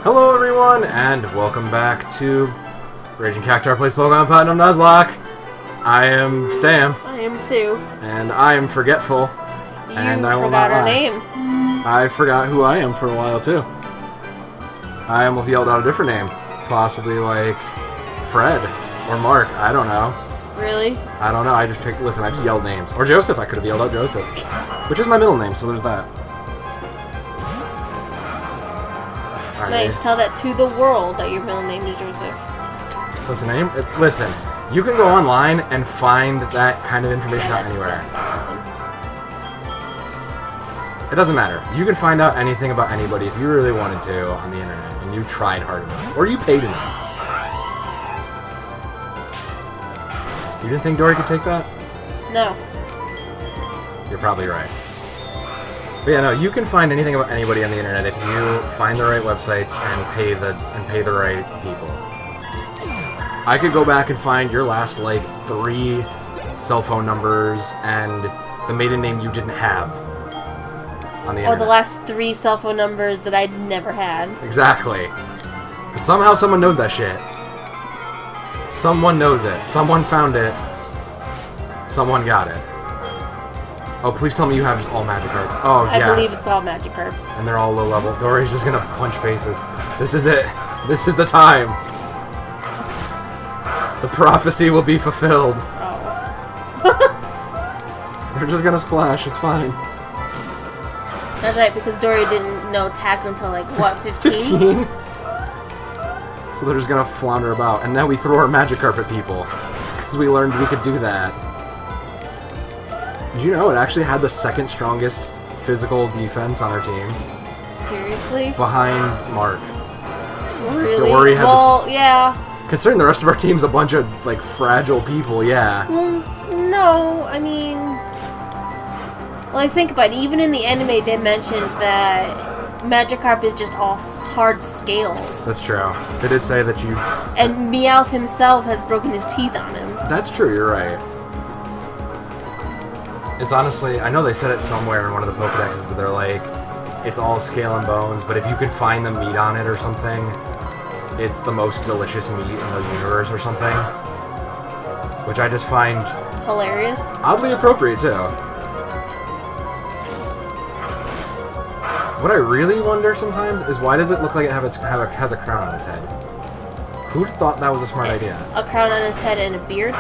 Hello everyone, and welcome back to Raging Cactuar Plays Pokemon Pod. I'm Nuzloke. I am Sam. I am Sue. And I am forgetful. You and I will forgot not her lie. name. I forgot who I am for a while too. I almost yelled out a different name. Possibly like Fred or Mark. I don't know. Really? I don't know. I just picked. Listen, I just yelled names. Or Joseph. I could have yelled out Joseph. Which is my middle name, so there's that. Right, Nice. Tell that to the world that your middle name is Joseph. Listen, you can go online and find that kind of information out anywhere. It doesn't matter. You can find out anything about anybody if you really wanted to on the internet, and you tried hard enough. Or you paid enough. You didn't think Dory could take that? No. You're probably right. But yeah, no, you can find anything about anybody on the internet if you find the right websites and pay the right people. I could go back and find your last, like, 3 cell phone numbers and the maiden name you didn't have on the internet. Or the last 3 cell phone numbers that I'd never had. Exactly. But somehow someone knows that shit. Someone knows it. Someone found it. Someone got it. Oh, please tell me you have just all Magikarps. Oh, yes. I believe it's all Magikarps. And they're all low level. Dory's just gonna punch faces. This is it. This is the time. The prophecy will be fulfilled. Oh. They're just gonna splash. It's fine. That's right, because Dory didn't know tackle until, like, what, 15? 15? So they're just gonna flounder about. And now we throw our Magikarp at people. Because we learned we could do that. Did you know it actually had the second strongest physical defense on our team? Seriously? Behind Mark. Really? Dory had yeah. Considering the rest of our team's a bunch of, like, fragile people, yeah. Well, no, I mean... Well, I think about it. Even in the anime, they mentioned that Magikarp is just all hard scales. That's true. They did say that you... And Meowth himself has broken his teeth on him. That's true, you're right. It's honestly... I know they said it somewhere in one of the Pokedexes, but they're like... It's all scale and bones, but if you could find the meat on it or something... It's the most delicious meat in the universe or something. Which I just find... Hilarious. Oddly appropriate, too. What I really wonder sometimes is why does it look like it has a crown on its head? Who thought that was a smart idea? A crown on its head and a beard?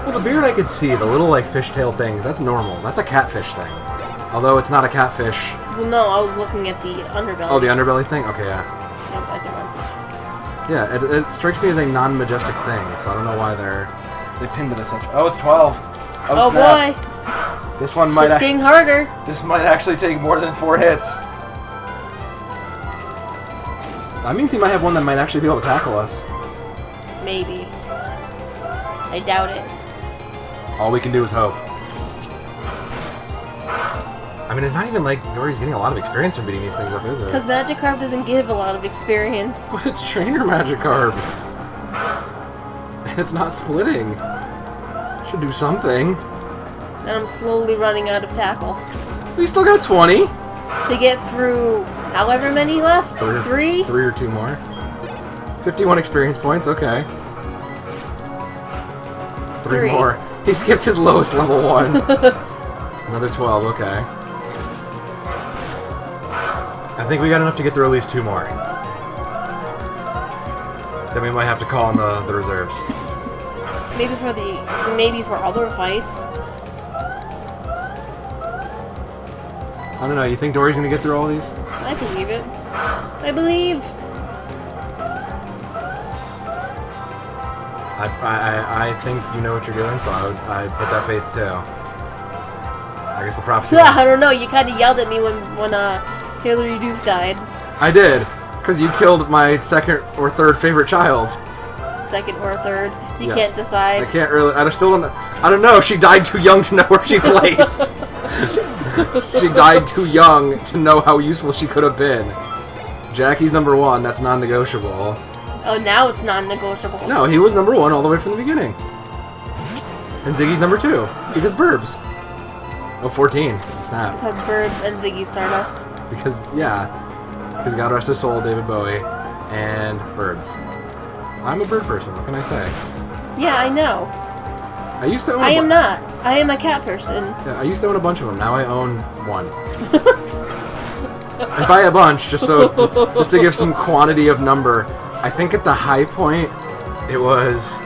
Well, the beard I could see, the little, like, fishtail things, that's normal. That's a catfish thing. Although it's not a catfish. Well, no, I was looking at the underbelly. Oh, the underbelly thing? Okay, yeah. Nope, I didn't switch. Yeah, it strikes me as a non-majestic thing, so I don't know why they pinned it as such. Oh, it's 12. Oh snap. boy. This one might... It's getting harder. This might actually take more than 4 hits. That means he might have one that might actually be able to tackle us. Maybe. I doubt it. All we can do is hope. I mean, it's not even like Dory's getting a lot of experience from beating these things up, is it? Because Magikarp doesn't give a lot of experience. But it's Trainer Magikarp. And it's not splitting. Should do something. And I'm slowly running out of tackle. We still got 20. To get through however many left? 3? 3 or 2 more. 51 experience points, okay. 3 more. He skipped his lowest level 1. Another 12, okay. I think we got enough to get through at least 2 more. Then we might have to call on the reserves. Maybe for other fights. I don't know, you think Dory's gonna get through all these? I believe it. I believe. I think you know what you're doing, so I'd put that faith too. I guess the prophecy... Yeah, I don't know, you kind of yelled at me when Hillary Duke died. I did, because you killed my 2nd or 3rd favorite child. 2nd or 3rd. You Yes. can't decide. I can't really... I don't know, she died too young to know where she placed. She died too young to know how useful she could have been. Jackie's number 1, that's non-negotiable. Oh, now it's non-negotiable. No, he was number 1 all the way from the beginning. And Ziggy's number 2, because Burbs. Oh, 14. Snap. Because Burbs and Ziggy Stardust. Because, yeah. because God rest his soul, David Bowie, and birds. I'm a bird person. What can I say? Yeah, I know. I used to own. I am not. I am a cat person. Yeah, I used to own a bunch of them. Now I own one. And by a bunch, just to give some quantity of number. I think at the high point, it was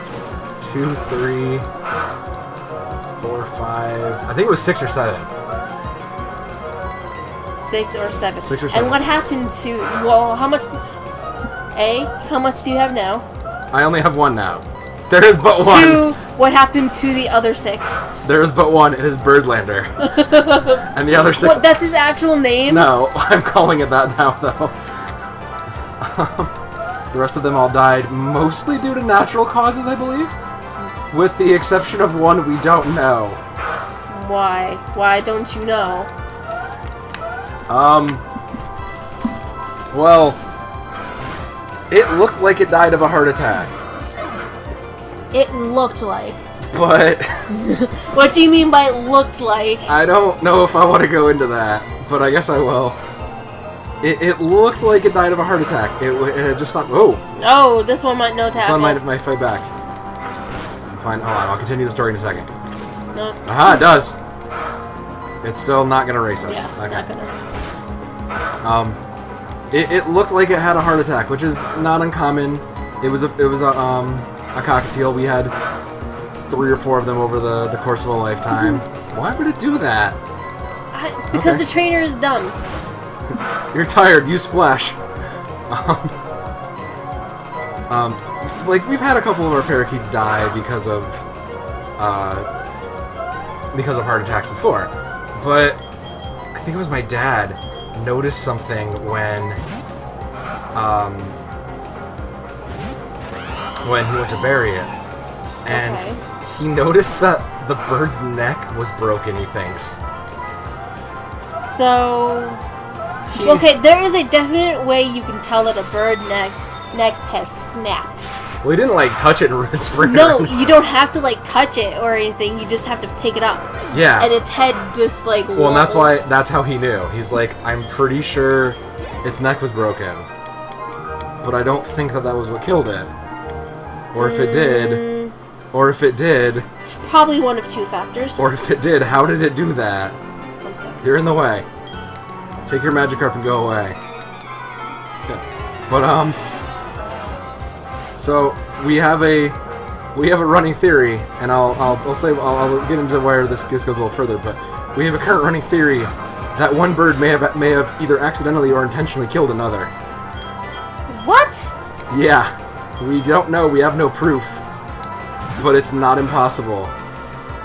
2, 3, 4, 5. I think it was 6 or 7. 6 or 7. 6 or 7. And what happened to? Well, how much? How much do you have now? I only have one now. There is but one. 2. What happened to the other 6? There is but one. It is Birblander. And the other 6. What? That's his actual name? No, I'm calling it that now, though. The rest of them all died, mostly due to natural causes, I believe. With the exception of one we don't know. Why? Why don't you know? Well, it looked like it died of a heart attack. It looked like. But What do you mean by looked like? I don't know if I want to go into that, but I guess I will. It looked like it died of a heart attack. It had just stopped. Oh! Oh, this one might know to This one happen. might fight back. Fine, hold on. I'll continue the story in a second. No. Aha, it does. It's still not gonna race us. Yeah, it's not gonna. It looked like it had a heart attack, which is not uncommon. It was a cockatiel. We had 3 or 4 of them over the course of a lifetime. Why would it do that? Because Okay. the trainer is dumb. You're tired. You splash. Like we've had a couple of our parakeets die because of heart attacks before, but I think it was my dad noticed something when he went to bury it, and he noticed that the bird's neck was broken. He thinks. So, okay, there is a definite way you can tell that a bird neck has snapped. Well, he didn't like touch it and spring it. No, around. you don't have to like touch it or anything. You just have to pick it up. Yeah. And its head just like. Well, and lolls. that's how he knew. He's like, I'm pretty sure its neck was broken, but I don't think that was what killed it. Or if it did, probably one of 2 factors. or if it did, how did it do that? I'm stuck. You're in the way. Take your Magikarp and go away. Yeah. But so we have a running theory, and I'll get into where this goes a little further. But we have a current running theory that one bird may have either accidentally or intentionally killed another. What? Yeah, we don't know. We have no proof, but it's not impossible.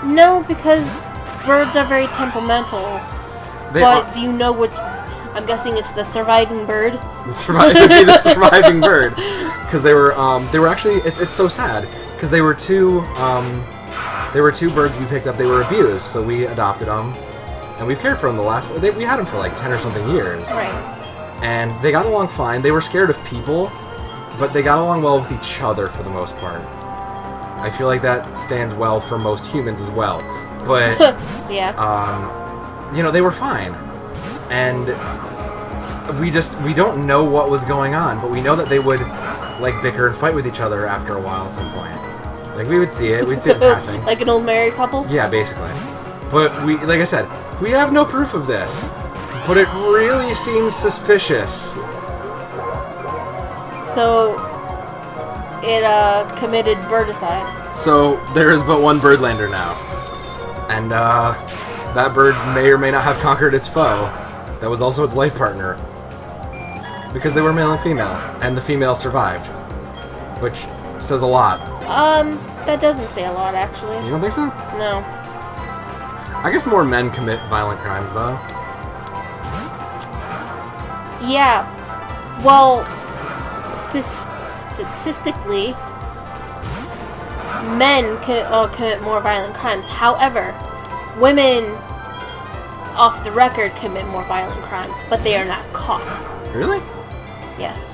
No, because birds are very temperamental. But do you know which? I'm guessing it's the surviving bird. It'd be the surviving bird, because they were actually. It's so sad because they were two birds we picked up. They were abused, so we adopted them, and we've cared for them we had them for like 10 or something years. Right. And they got along fine. They were scared of people, but they got along well with each other for the most part. I feel like that stands well for most humans as well. But yeah. They were fine, and we don't know what was going on, but we know that they would like bicker and fight with each other after a while at some point. Like we'd see it in passing. Like an old married couple? Yeah, basically. But like I said, we have no proof of this, but it really seems suspicious. So it committed birdicide. So there is but one Birblander now, and that bird may or may not have conquered its foe. That was also its life partner, because they were male and female, and the female survived, which says a lot. That doesn't say a lot, actually. You don't think so? No. I guess more men commit violent crimes, though. Yeah. Well, statistically, men commit more violent crimes. However, women, off the record, commit more violent crimes, but they are not caught. Really? Yes.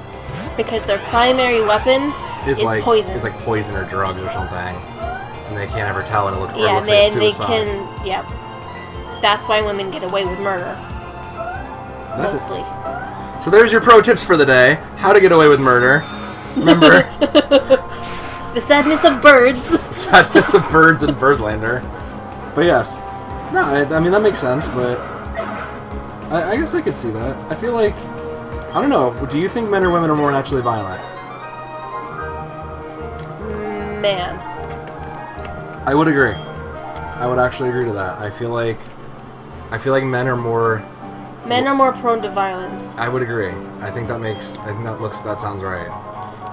Because their primary weapon is like poison. It's like poison or drugs or something, and they can't ever tell, and it looks Yeah, like a they suicide. can. Yeah. That's why women get away with murder. Mostly. So there's your pro tips for the day. How to get away with murder. Remember. The sadness of birds. Sadness of birds and Birblander. But yes. No, I mean, that makes sense, but... I guess I could see that. I feel like... I don't know. Do you think men or women are more naturally violent? Man. I would agree. I would actually agree to that. I feel like men are more... Men are more prone to violence. I would agree. I think that sounds right.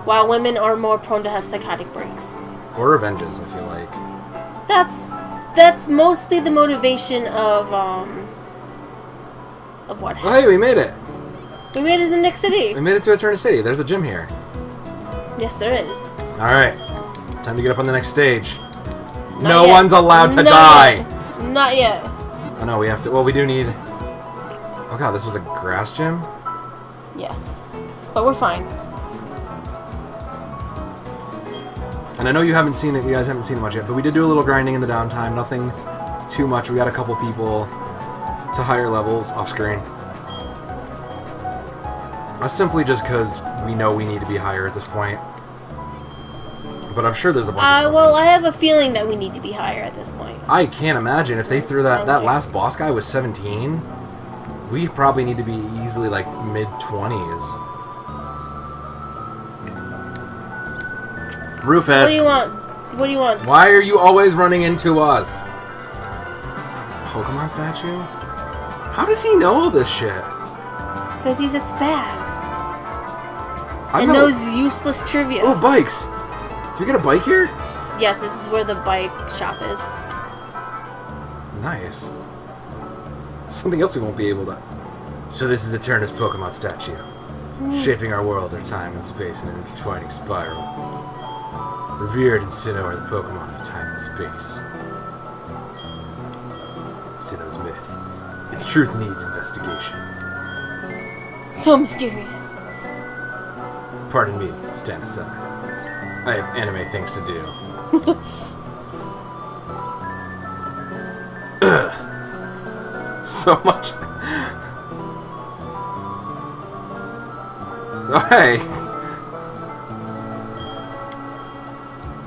While women are more prone to have psychotic breaks. Or revenges, I feel like. That's mostly the motivation of what happened. Oh, hey, we made it! We made it to the next city. We made it to Eterna City. There's a gym here. Yes, there is. Alright. Time to get up on the next stage. Not No yet. one's allowed to Not die! yet. Not yet. Oh no, we have to... Well, we do need... Oh god, this was a grass gym? Yes. But we're fine. And I know you guys haven't seen it much yet, but we did do a little grinding in the downtime. Nothing too much. We got a couple people to higher levels off screen. That's simply just because we know we need to be higher at this point. But I'm sure there's a bunch of stuff. Well, I have a feeling that we need to be higher at this point. I can't imagine if they threw that Okay. last boss guy was 17. We probably need to be easily like mid-20s. Rufus. What do you want? What do you want? Why are you always running into us? Pokemon statue? How does he know all this shit? Because he's a spaz. I And know- knows useless trivia. Oh, bikes! Do we get a bike here? Yes, this is where the bike shop is. Nice. Something else we won't be able to... So this is Eterna's Pokemon statue. Shaping our world, our time and space in an intertwining spiral. Revered in Sinnoh are the Pokemon of time and space. Sinnoh's myth. Its truth needs investigation. So mysterious. Pardon me, stand aside. I have anime things to do. So much. Oh, hey.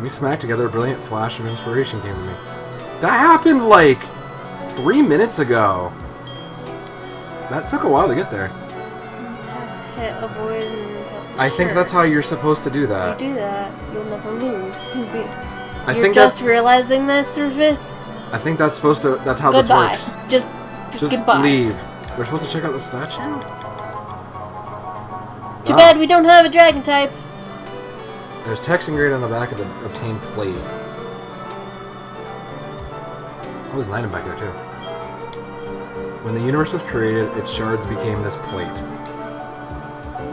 We smacked together, a brilliant flash of inspiration came to me. That happened like 3 minutes ago. That took a while to get there. Attacks, hit, avoid, and pass. I think that's how you're supposed to do that. You do that, you'll never lose. I You're think just realizing this, Rufus? I think that's supposed to. That's how Goodbye. this works. Just goodbye. leave. We're supposed to check out the statue. Too Wow. bad we don't have a dragon type. There's text engraved on the back of the obtained plate. Oh, there's an item back there too. When the universe was created, its shards became this plate.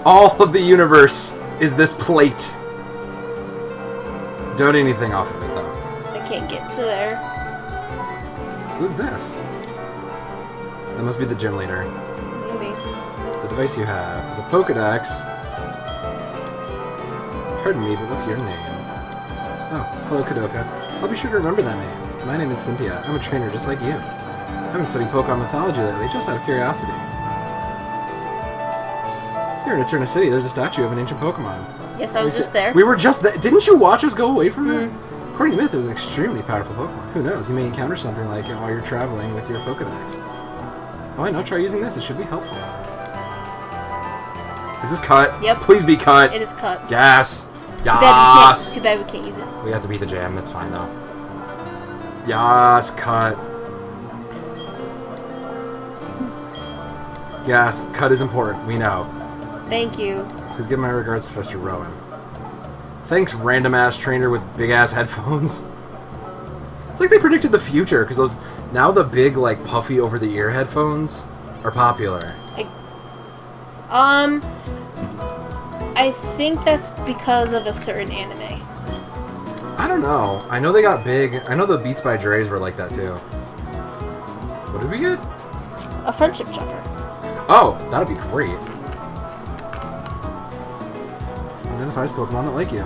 All of the universe is this plate. Don't eat anything off of it though. I can't get to there. Who's this? That must be the gym leader. Maybe. The device you have. It's a Pokedex. Pardon me, but what's your name? Oh, hello, Kadoka. I'll be sure to remember that name. My name is Cynthia. I'm a trainer just like you. I've been studying Pokemon mythology lately, just out of curiosity. Here in Eterna City, there's a statue of an ancient Pokemon. Yes, I was just there. We were just there. Didn't you watch us go away from there? According to myth, it was an extremely powerful Pokemon. Who knows? You may encounter something like it while you're traveling with your Pokedex. Oh, I know. Try using this. It should be helpful. Is this cut? Yep. Please be cut. It is cut. Yes. Too Yes. bad we can't use it. We have to beat the jam. That's fine though. Yes. Cut. Yes. Cut is important. We know. Thank you. Please give my regards to Professor Rowan. Thanks, random ass trainer with big ass headphones. It's like they predicted the future because those now the big like puffy over the ear headphones are popular. I think that's because of a certain anime. I don't know. I know they got big. I know the Beats by Dre's were like that too. What did we get? A friendship checker. Oh, that'd be great. Identifies Pokemon that like you.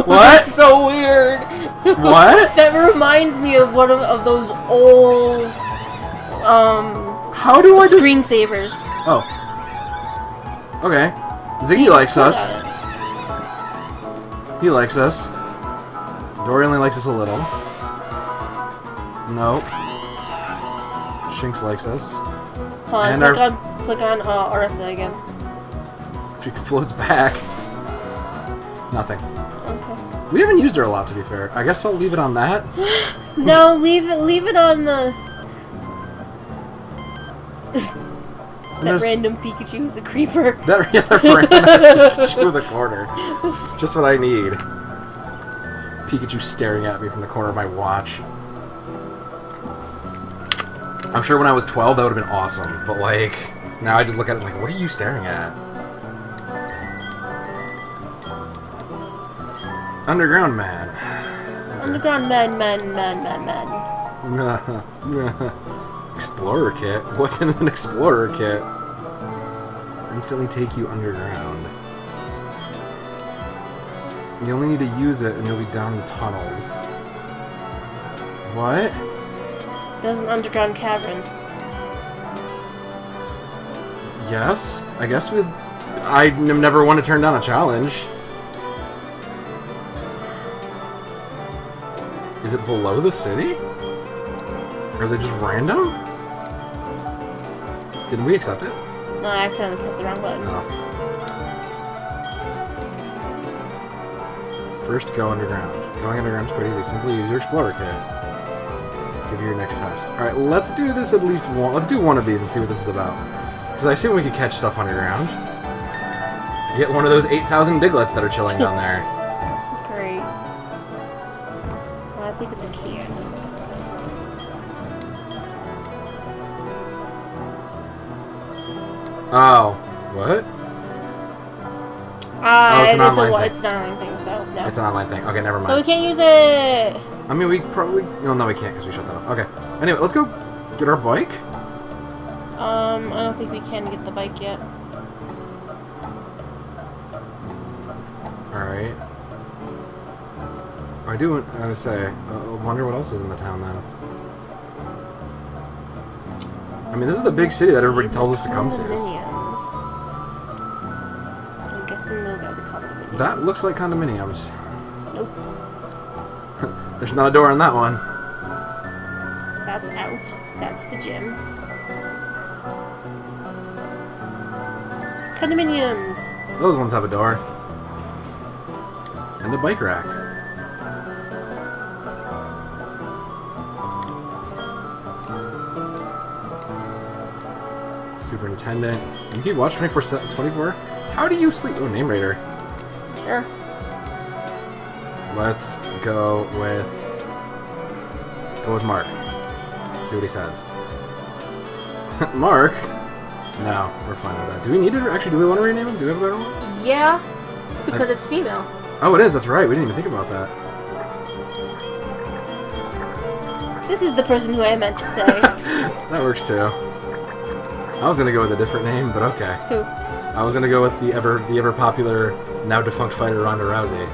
What? So weird. What? That reminds me of one of those old How do I just... screensavers. Oh. Okay. Ziggy likes us. He likes us. Dory only likes us a little. No. Shinx likes us. Hold on, And click on Arisa again. she floats back. Nothing. Okay. We haven't used her a lot, to be fair. I guess I'll leave it on that. No, leave it on the... that random Pikachu is a creeper. That random Pikachu in the corner. Just what I need. Pikachu staring at me from the corner of my watch. I'm sure when I was 12 that would have been awesome, but like, now I just look at it like, what are you staring at? Underground man. Underground man. Explorer kit? What's in an explorer kit? Instantly take you underground. You only need to use it and you'll be down in tunnels. What? There's an underground cavern. Yes? I guess I never want to turn down a challenge. Is it below the city? Are they just random? Didn't we accept it? No, I accidentally pressed the wrong button. Oh. First, go underground. Going underground's quite easy. Simply use your Explorer kit. Give you your next test. Alright, let's do this at least one. Let's do one of these and see what this is about. Because I assume we could catch stuff underground. Get one of those 8,000 Diglets that are chilling down there. Great. Well, I think it's a key. Oh. What? It's not an online thing, so no. It's an online thing. Okay, never mind. But we can't use it! I mean, we probably... No, we can't because we shut that off. Okay. Anyway, let's go get our bike. I don't think we can get the bike yet. Alright. I would say, I wonder what else is in the town then. I mean, this is the big city that everybody tells us to come to. Condominiums. I'm guessing those are the condominiums. That looks like condominiums. Nope. There's not a door on that one. That's out. That's the gym. Condominiums. Those ones have a door. And a bike rack. Superintendent. You keep watch 24? How do you sleep? Oh, name raider. Sure. Let's go with Mark. Let's see what he says. Mark? No, we're fine with that. Do we need to actually? Do we want to rename him? Do we have a better one? Yeah, because it's female. Oh, it is. That's right. We didn't even think about that. This is the person who I meant to say. That works too. I was gonna go with a different name, but okay. Who? I was gonna go with the ever popular, now defunct fighter Ronda Rousey,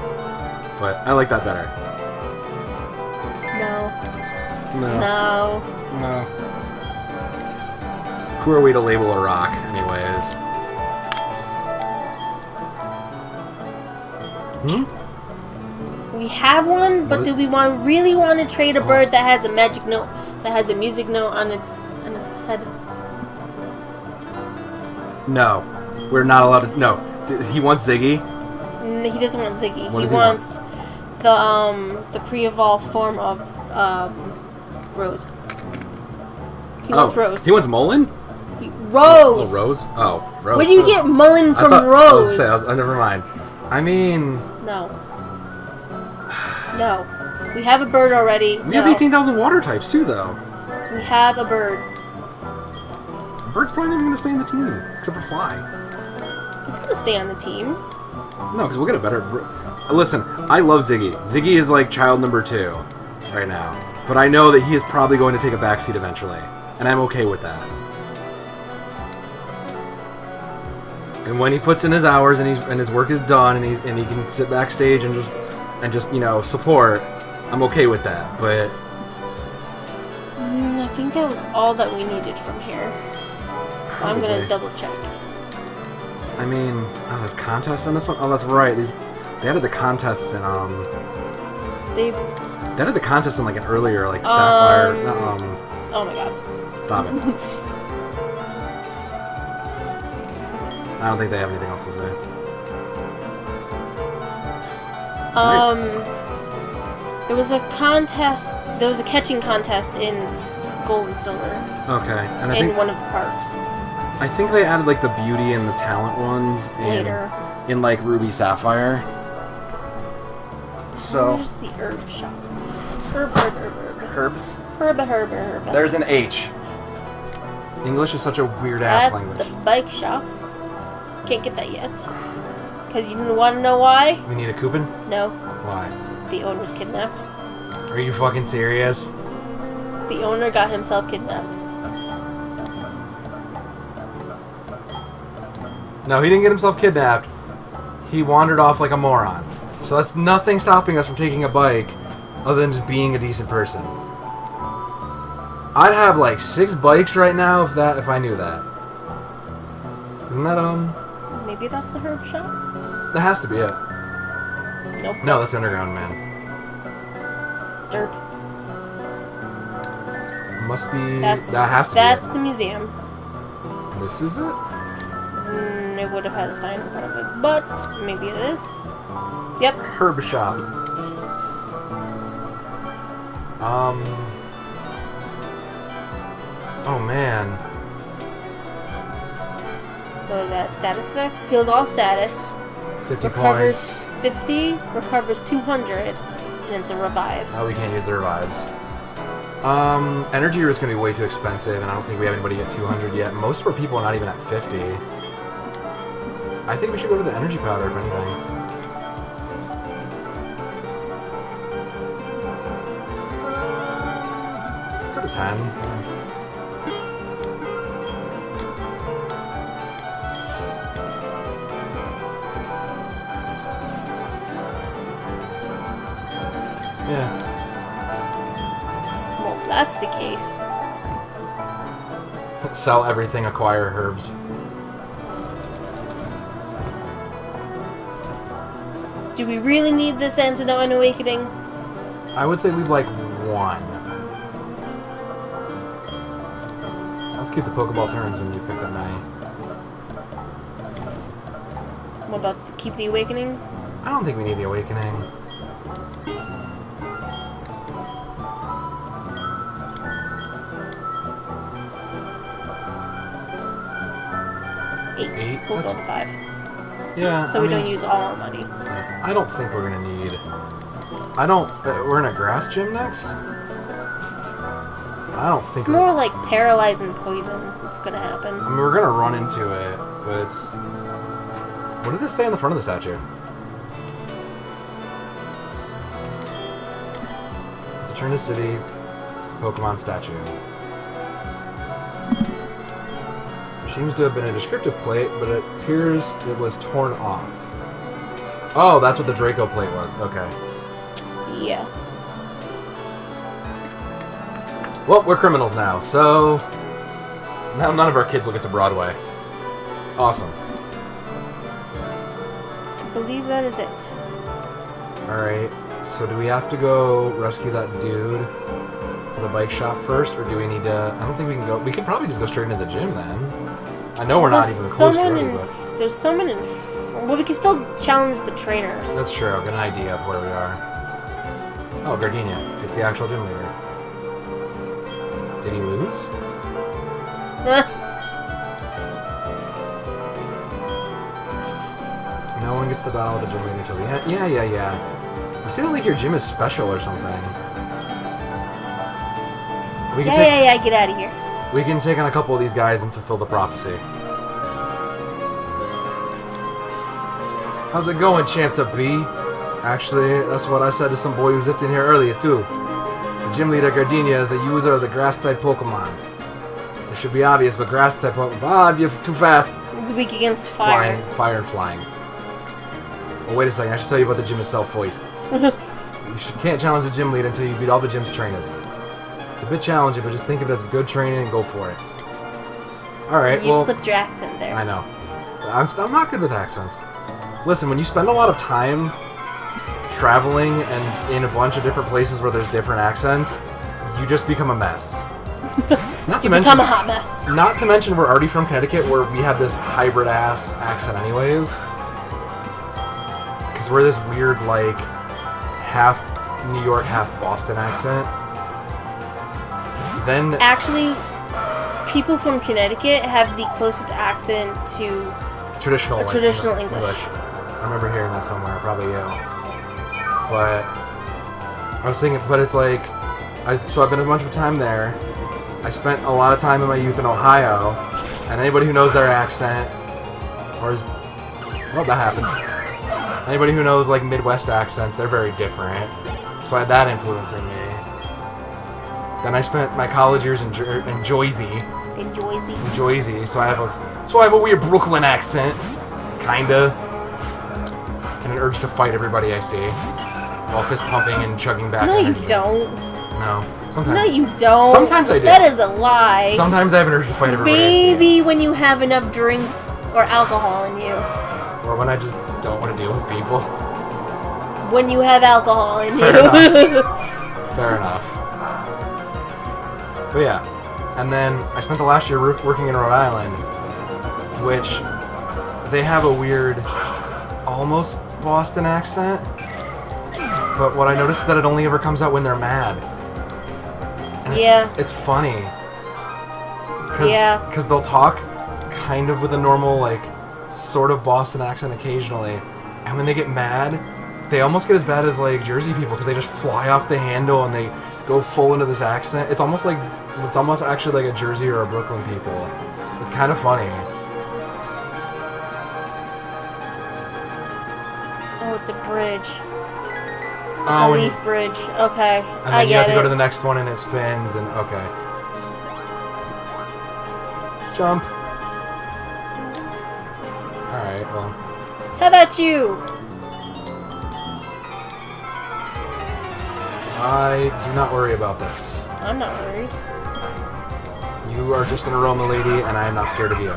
but I like that better. No. No. Who are we to label a rock, anyways? We have one, but do we really want to trade a bird that has a magic note, that has a music note on its head? No, we're not allowed to. No, he wants Ziggy. He doesn't want Ziggy. What He does he wants the pre-evolved form of Rose. He wants Rose. He wants Mullen? Rose. Oh, Rose? Oh, Rose. Where do you get Mullen from Rose? Never mind. I mean... No. No. We have a bird already. We have 18,000 water types, too, though. We have a bird. Bird's probably not even going to stay in the team, except for Fly. It's going to stay on the team. No, because we'll get a better... Listen, I love Ziggy. Ziggy is like child number 2 right now. But I know that he is probably going to take a backseat eventually. And I'm okay with that. And when he puts in his hours and his work is done and he can sit backstage and just you know support, I'm okay with that, but... I think that was all that we needed from here. I'm gonna double check. I mean, oh, there's contests on this one? Oh, that's right. They added the contests in, They added the contest in, like, an earlier, like, Sapphire... Oh my god. Stop it. I don't think they have anything else to say. There was a contest. There was a catching contest in Gold and Silver. Okay, and in one of the parks. I think they added like the beauty and the talent ones in like Ruby Sapphire. So where's the herb shop? Herbs. Herb. There's an H. English is such a weird ass language. That's the bike shop. Can't get that yet. Because you want to know why? We need a coupon? No. Why? The owner was kidnapped. Are you fucking serious? The owner got himself kidnapped. No, he didn't get himself kidnapped. He wandered off like a moron. So that's nothing stopping us from taking a bike other than just being a decent person. I'd have like 6 bikes right now if I knew that. Isn't that Maybe that's the herb shop? That has to be it. Nope. No, that's Underground Man. Derp. Must be... that has to be it. That's the museum. This is it? It would have had a sign in front of it, but maybe it is. Yep. Herb shop. Oh man. What was that? Status effect? Heals all status. 50 recovers points. 50, recovers 200, and it's a revive. Oh, we can't use the revives. Energy is going to be way too expensive, and I don't think we have anybody at 200 yet. Most of our people are not even at 50. I think we should go to the energy powder, if anything. Go to 10. Yeah. Well, if that's the case. Sell everything, acquire herbs. Do we really need this antidote and awakening? I would say leave like 1. Let's keep the Pokeball turns when you pick that many. What about keep the awakening? I don't think we need the awakening. Eight? We'll go to 5. Yeah. So we don't use all our money. I don't think we're gonna need. We're in a grass gym next. I don't think. It's more like paralyze and poison. That's gonna happen. I mean, we're gonna run into it, but it's. What did this say on the front of the statue? It's a Eterna City Pokemon statue. There seems to have been a descriptive plate, but it appears it was torn off. Oh, that's what the Draco plate was. Okay. Yes. Well, we're criminals now, so now none of our kids will get to Broadway. Awesome. I believe that is it. Alright, so do we have to go rescue that dude for the bike shop first, or do we need to... I don't think we can go... We could probably just go straight into the gym then. I know we're not even close to ready, but... There's someone in... Well, we can still challenge the trainers. That's true. I've got an idea of where we are. Oh, Gardenia. It's the actual gym leader. Did he lose? No one gets to battle with the gym leader until the end. Yeah. You see that like your gym is special or something. We can get out of here. We can take on a couple of these guys and fulfill the prophecy. How's it going, Champ to B? Actually, that's what I said to some boy who zipped in here earlier, too. The gym leader, Gardenia, is a user of the grass-type Pokemons. It should be obvious, but grass-type Pokemon... Ah, you're too fast! It's weak against fire. Fire and flying. Oh, wait a second, I should tell you about the gym itself first. can't challenge the gym lead until you beat all the gym's trainers. It's a bit challenging, but just think of it as good training and go for it. Alright, You slipped your accent there. I know. I'm not good with accents. Listen, when you spend a lot of time traveling and in a bunch of different places where there's different accents, you just become a mess. Not to mention, become a hot mess. Not to mention we're already from Connecticut where we have this hybrid-ass accent anyways. Because we're this weird, like, half New York, half Boston accent. Then... Actually, people from Connecticut have the closest accent to traditional English. I remember hearing that somewhere, probably you. But I was thinking, but it's like, so I've been a bunch of time there. I spent a lot of time in my youth in Ohio, and anybody who knows their accent, or is, well, that happened. Anybody who knows like Midwest accents, they're very different. So I had that influencing me. Then I spent my college years in Jersey. In Jersey. In Jersey, so I have a weird Brooklyn accent, kinda, and an urge to fight everybody I see, while fist pumping and chugging back. No, energy. you don't. No, sometimes. No, you don't. Sometimes I do. That is a lie. Sometimes I have an urge to fight everybody Maybe when you have enough drinks or alcohol in you. I see. Or when I just don't want to deal with people. When you have alcohol in Fair you. enough. Fair enough. But yeah. And then I spent the last year working in Rhode Island, which they have a weird, almost Boston accent. But what I noticed is that it only ever comes out when they're mad. And it's funny. Because they'll talk kind of with a normal, like, sort of Boston accent occasionally. And when they get mad, they almost get as bad as, like, Jersey people because they just fly off the handle and they go full into this accent. It's almost actually like a Jersey or a Brooklyn people. It's kind of funny. Oh, it's a bridge. It's a leaf bridge. Okay, and then you have to go to the next one and it spins and okay. Jump. Alright, well. How about you? I do not worry about this. I'm not worried. You are just an aroma lady, and I am not scared of you.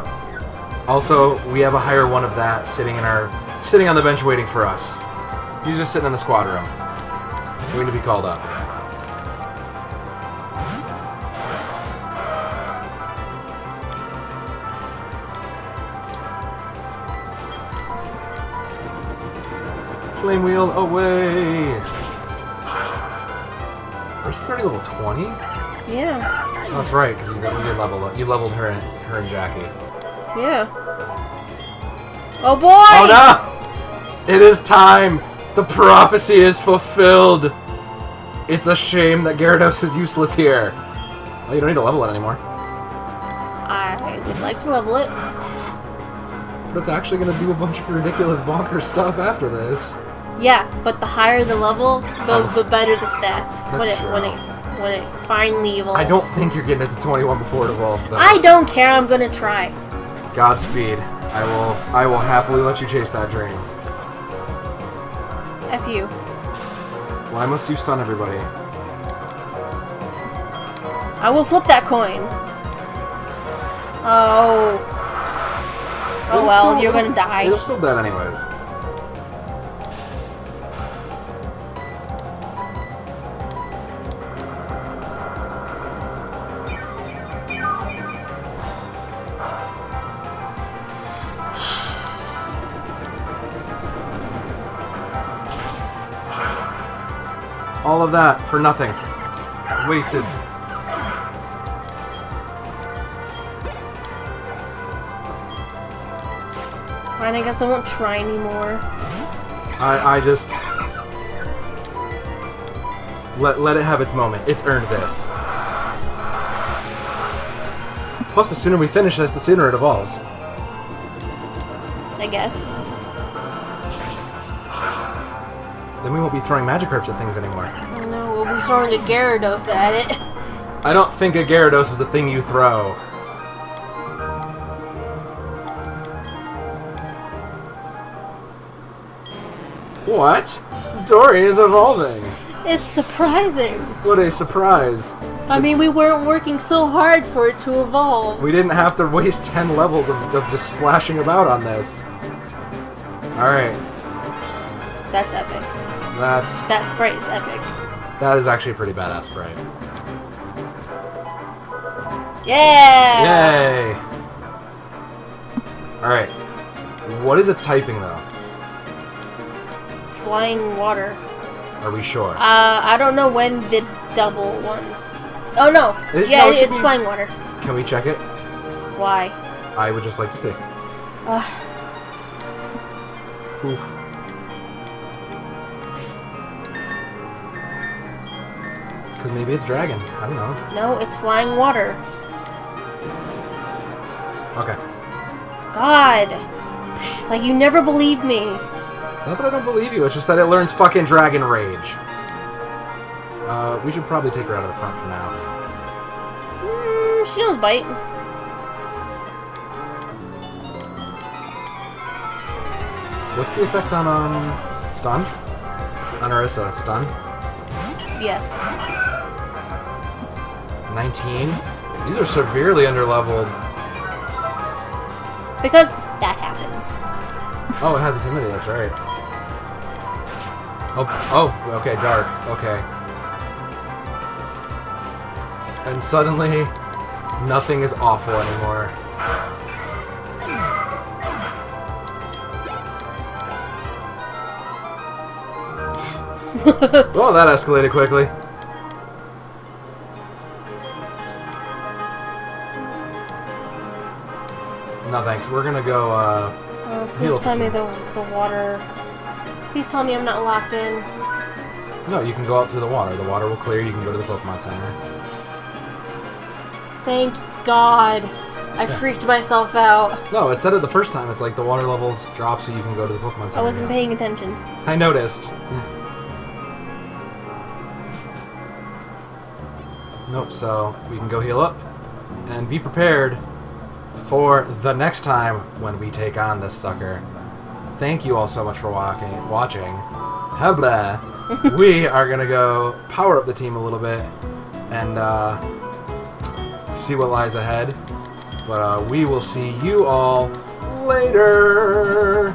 Also, we have a higher one of that sitting on the bench waiting for us. He's just sitting in the squad room, waiting to be called up. Flame wheel away. Is already level 20? Yeah. Oh, that's right, because you leveled her and Jackie. Yeah. Oh boy! Oh no! It is time! The prophecy is fulfilled! It's a shame that Gyarados is useless here. Oh, you don't need to level it anymore. I would like to level it. But it's actually going to do a bunch of ridiculous bonkers stuff after this. Yeah, but the higher the level, the better the stats. That's true. When it finally evolves. I don't think you're getting it to 21 before it evolves, though. I don't care. I'm gonna try. Godspeed. I will happily let you chase that dream. F you. Why must you stun everybody? I will flip that coin. Oh. Oh well, you're gonna die. You're still dead anyways. All of that for nothing. Wasted. Fine, I guess I won't try anymore. I just... Let it have its moment. It's earned this. Plus, the sooner we finish this, the sooner it evolves. I guess. Then we won't be throwing Magikarps at things anymore. Oh no, we'll be throwing a Gyarados at it. I don't think a Gyarados is a thing you throw. What? Dory is evolving. It's surprising. What a surprise. I mean, we weren't working so hard for it to evolve. We didn't have to waste 10 levels of just splashing about on this. Alright. That's epic. That sprite is epic. That is actually a pretty badass sprite. Yeah! Yay! Alright. What is its typing, though? Flying water. Are we sure? I don't know when the double ones... Oh, no. It's flying water. Can we check it? Why? I would just like to see. Oof. Because maybe it's dragon. I don't know. No, it's flying water. Okay. God. It's like you never believe me. It's not that I don't believe you, it's just that it learns fucking Dragon Rage. We should probably take her out of the front for now. She knows bite. What's the effect on, stun? On Orisa, stun? Yes. 19? These are severely underleveled. Because that happens. Oh, it has Intimidate, that's right. Oh, okay, dark, okay. And suddenly, nothing is awful anymore. Well, that escalated quickly. No thanks, we're gonna go, please tell me the water... Please tell me I'm not locked in. No, you can go out through the water. The water will clear, you can go to the Pokemon Center. Thank God. I freaked myself out. No, it said it the first time. It's like the water levels drop so you can go to the Pokemon Center. I wasn't paying attention. I noticed. Nope, so we can go heal up and be prepared for the next time when we take on this sucker. Thank you all so much for watching. Habla. We are going to go power up the team a little bit and see what lies ahead. But we will see you all later.